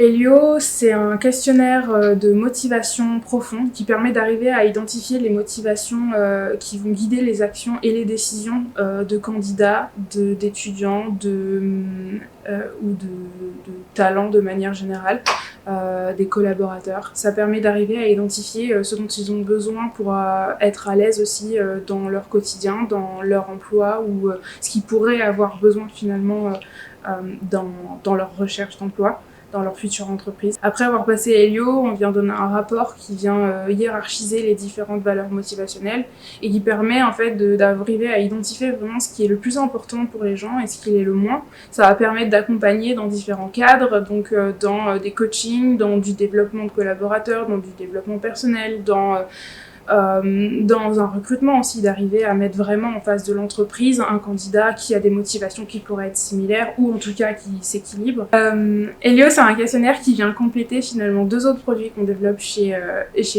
Elio, c'est un questionnaire de motivation profonde qui permet d'arriver à identifier les motivations qui vont guider les actions et les décisions de candidats, d'étudiants, ou de talents de manière générale, des collaborateurs. Ça permet d'arriver à identifier ce dont ils ont besoin pour être à l'aise aussi dans leur quotidien, dans leur emploi ou ce qu'ils pourraient avoir besoin finalement dans leur recherche d'emploi, dans leur future entreprise. Après avoir passé Elio, on vient donner un rapport qui vient hiérarchiser les différentes valeurs motivationnelles et qui permet en fait d'arriver à identifier vraiment ce qui est le plus important pour les gens et ce qui est le moins. Ça va permettre d'accompagner dans différents cadres, donc dans des coachings, dans du développement de collaborateurs, dans du développement personnel, dans un recrutement aussi, d'arriver à mettre vraiment en face de l'entreprise un candidat qui a des motivations qui pourraient être similaires ou en tout cas qui s'équilibrent. Elio, c'est un questionnaire qui vient compléter finalement deux autres produits qu'on développe chez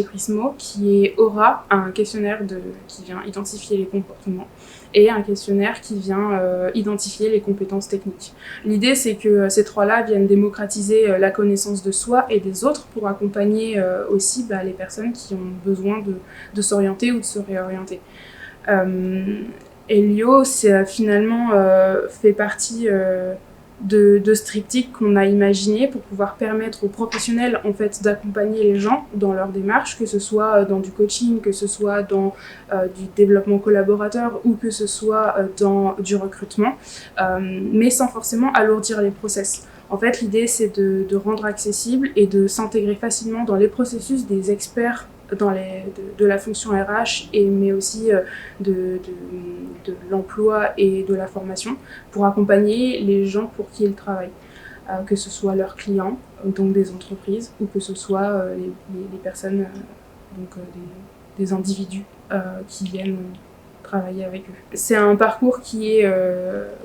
Prismo, qui est Aura, un questionnaire qui vient identifier les comportements, et un questionnaire qui vient identifier les compétences techniques. L'idée, c'est que ces trois-là viennent démocratiser la connaissance de soi et des autres pour accompagner aussi les personnes qui ont besoin de s'orienter ou de se réorienter. Elio, c'est finalement fait partie de ce triptyque qu'on a imaginé pour pouvoir permettre aux professionnels en fait d'accompagner les gens dans leur démarche, que ce soit dans du coaching, que ce soit dans du développement collaborateur ou que ce soit dans du recrutement, mais sans forcément alourdir les process. En fait, l'idée, c'est de rendre accessible et de s'intégrer facilement dans les processus des experts de la fonction RH, mais aussi de l'emploi et de la formation, pour accompagner les gens pour qui ils travaillent, que ce soit leurs clients, donc des entreprises, ou que ce soit les personnes, des individus qui viennent travailler avec eux. C'est un parcours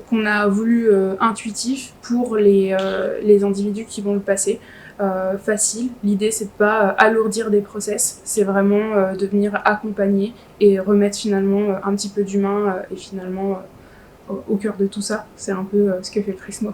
qu'on a voulu intuitif pour les individus qui vont le passer. Facile. L'idée, c'est de pas alourdir des process, c'est vraiment de venir accompagner et remettre finalement un petit peu d'humain et finalement au cœur de tout ça. C'est un peu ce que fait Prismo.